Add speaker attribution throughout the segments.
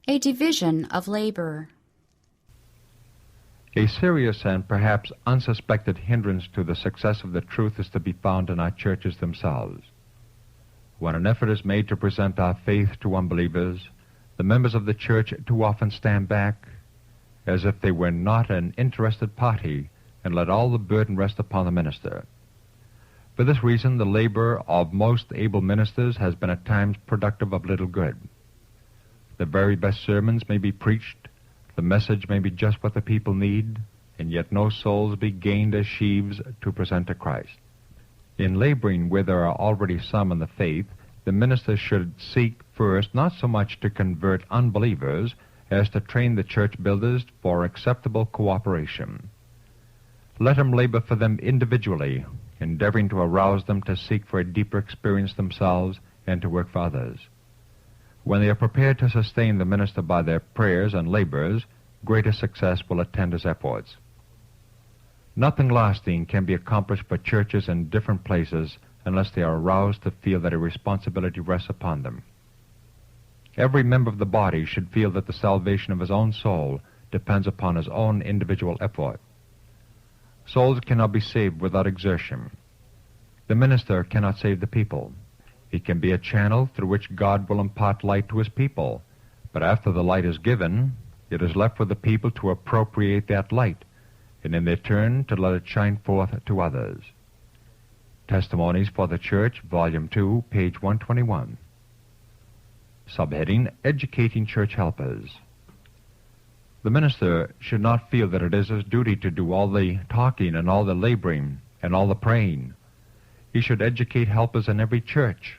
Speaker 1: A division of labor.
Speaker 2: A serious and perhaps unsuspected hindrance to the success of the truth is to be found in our churches themselves. When an effort is made to present our faith to unbelievers, the members of the church too often stand back as if they were not an interested party and let all the burden rest upon the minister. For this reason, the labor of most able ministers has been at times productive of little good. The very best sermons may be preached, the message may be just what the people need, and yet no souls be gained as sheaves to present to Christ. In laboring where there are already some in the faith, the minister should seek first not so much to convert unbelievers as to train the church builders for acceptable cooperation. Let him labor for them individually, endeavoring to arouse them to seek for a deeper experience themselves and to work for others. When they are prepared to sustain the minister by their prayers and labors, greater success will attend his efforts. Nothing lasting can be accomplished by churches in different places unless they are aroused to feel that a responsibility rests upon them. Every member of the body should feel that the salvation of his own soul depends upon his own individual effort. Souls cannot be saved without exertion. The minister cannot save the people. He can be a channel through which God will impart light to his people, but after the light is given, it is left for the people to appropriate that light, and in their turn to let it shine forth to others. Testimonies for the Church, Volume 2, page 121. Subheading, Educating Church Helpers. The minister should not feel that it is his duty to do all the talking and all the laboring and all the praying. He should educate helpers in every church.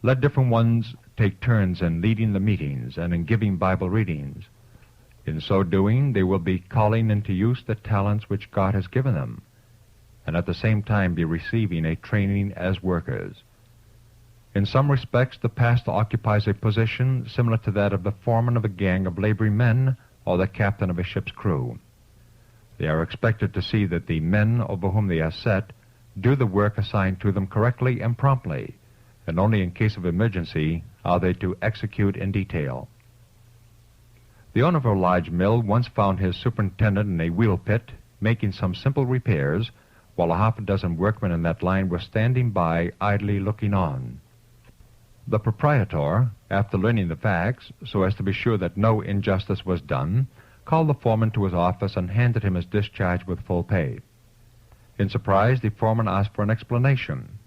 Speaker 2: Let different ones take turns in leading the meetings and in giving Bible readings. In so doing, they will be calling into use the talents which God has given them, and at the same time be receiving a training as workers. In some respects, the pastor occupies a position similar to that of the foreman of a gang of laboring men or the captain of a ship's crew. They are expected to see that the men over whom they are set do the work assigned to them correctly and promptly, and only in case of emergency are they to execute in detail. The owner of a large mill once found his superintendent in a wheel pit making some simple repairs, while a half a dozen workmen in that line were standing by, idly looking on. The proprietor, after learning the facts, so as to be sure that no injustice was done, called the foreman to his office and handed him his discharge with full pay. In surprise, the foreman asked for an explanation.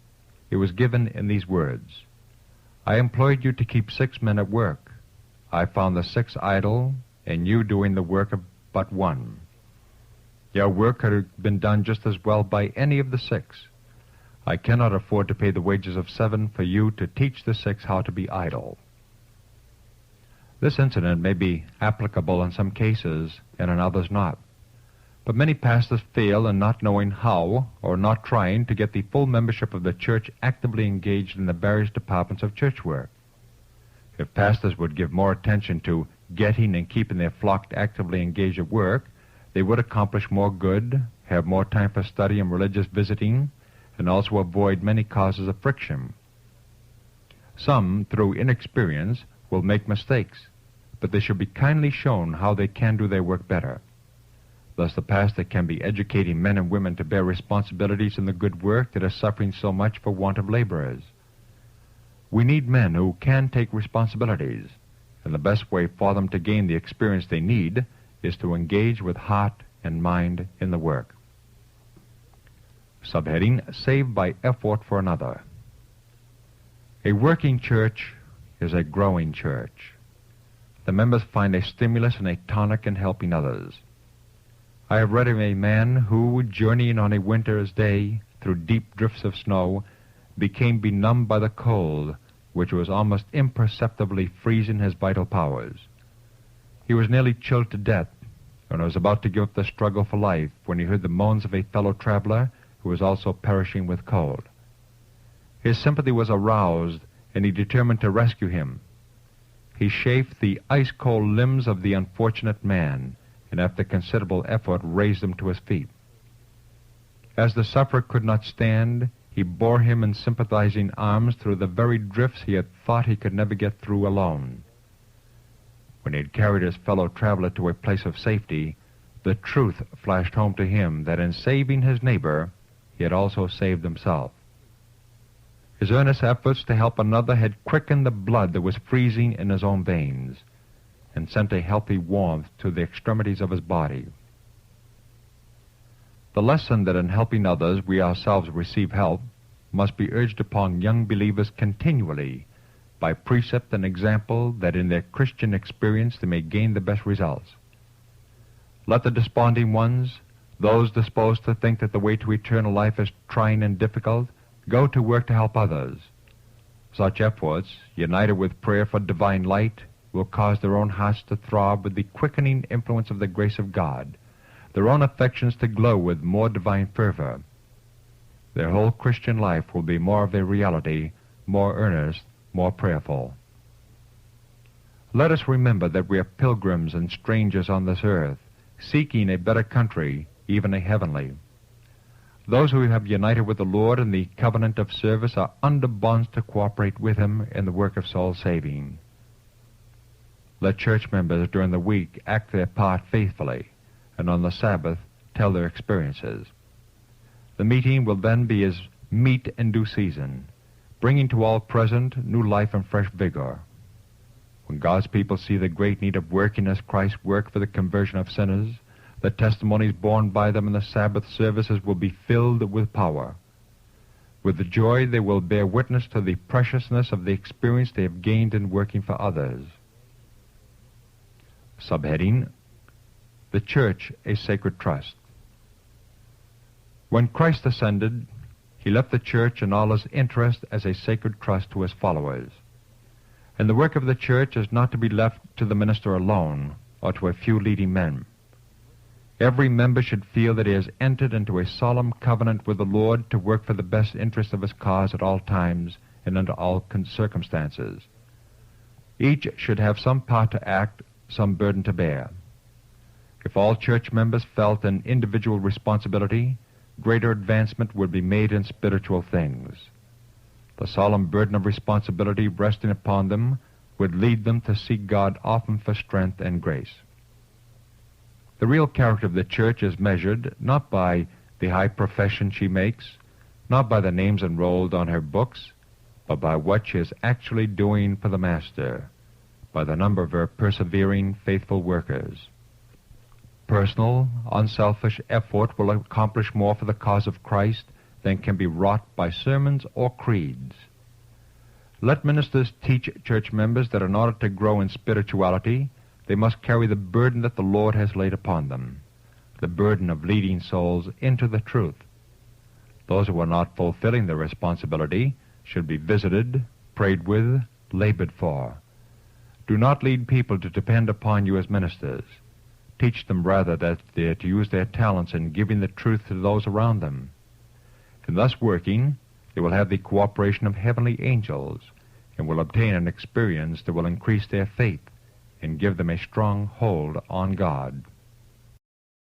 Speaker 2: It was given in these words: "I employed you to keep 6 men at work. I found the 6 idle, and you doing the work of but 1. Your work could have been done just as well by any of the 6. I cannot afford to pay the wages of 7 for you to teach the 6 how to be idle." This incident may be applicable in some cases and in others not. But many pastors fail in not knowing how or not trying to get the full membership of the church actively engaged in the various departments of church work. If pastors would give more attention to getting and keeping their flock actively engaged at work, they would accomplish more good, have more time for study and religious visiting, and also avoid many causes of friction. Some, through inexperience, will make mistakes, but they should be kindly shown how they can do their work better. Thus the pastor can be educating men and women to bear responsibilities in the good work that is suffering so much for want of laborers. We need men who can take responsibilities, and the best way for them to gain the experience they need is to engage with heart and mind in the work. Subheading, Saved by Effort for Another. A working church is a growing church. The members find a stimulus and a tonic in helping others. I have read of a man who, journeying on a winter's day through deep drifts of snow, became benumbed by the cold, which was almost imperceptibly freezing his vital powers. He was nearly chilled to death, and was about to give up the struggle for life when he heard the moans of a fellow traveler who was also perishing with cold. His sympathy was aroused, and he determined to rescue him. He chafed the ice-cold limbs of the unfortunate man, and after considerable effort raised him to his feet. As the sufferer could not stand, he bore him in sympathizing arms through the very drifts he had thought he could never get through alone. When he had carried his fellow traveler to a place of safety, the truth flashed home to him that in saving his neighbor, he had also saved himself. His earnest efforts to help another had quickened the blood that was freezing in his own veins, and sent a healthy warmth to the extremities of his body. The lesson that in helping others we ourselves receive help must be urged upon young believers continually by precept and example, that in their Christian experience they may gain the best results. Let the desponding ones, those disposed to think that the way to eternal life is trying and difficult, go to work to help others. Such efforts, united with prayer for divine light, will cause their own hearts to throb with the quickening influence of the grace of God, their own affections to glow with more divine fervor. Their whole Christian life will be more of a reality, more earnest, more prayerful. Let us remember that we are pilgrims and strangers on this earth, seeking a better country, even a heavenly. Those who have united with the Lord in the covenant of service are under bonds to cooperate with Him in the work of soul saving. Let church members during the week act their part faithfully, and on the Sabbath tell their experiences. The meeting will then be as meat in due season, bringing to all present new life and fresh vigor. When God's people see the great need of working as Christ worked for the conversion of sinners, the testimonies borne by them in the Sabbath services will be filled with power. With the joy they will bear witness to the preciousness of the experience they have gained in working for others. Subheading: The Church, a Sacred Trust. When Christ ascended, He left the church in all its interest as a sacred trust to His followers. And the work of the church is not to be left to the minister alone, or to a few leading men. Every member should feel that he has entered into a solemn covenant with the Lord to work for the best interest of His cause at all times and under all circumstances. Each should have some part to act, some burden to bear. If all church members felt an individual responsibility, greater advancement would be made in spiritual things. The solemn burden of responsibility resting upon them would lead them to seek God often for strength and grace. The real character of the church is measured not by the high profession she makes, not by the names enrolled on her books, but by what she is actually doing for the Master, by the number of her persevering, faithful workers. Personal, unselfish effort will accomplish more for the cause of Christ than can be wrought by sermons or creeds. Let ministers teach church members that in order to grow in spirituality, they must carry the burden that the Lord has laid upon them, the burden of leading souls into the truth. Those who are not fulfilling their responsibility should be visited, prayed with, labored for. Do not lead people to depend upon you as ministers. Teach them rather that they are to use their talents in giving the truth to those around them. In thus working, they will have the cooperation of heavenly angels and will obtain an experience that will increase their faith and give them a strong hold on God.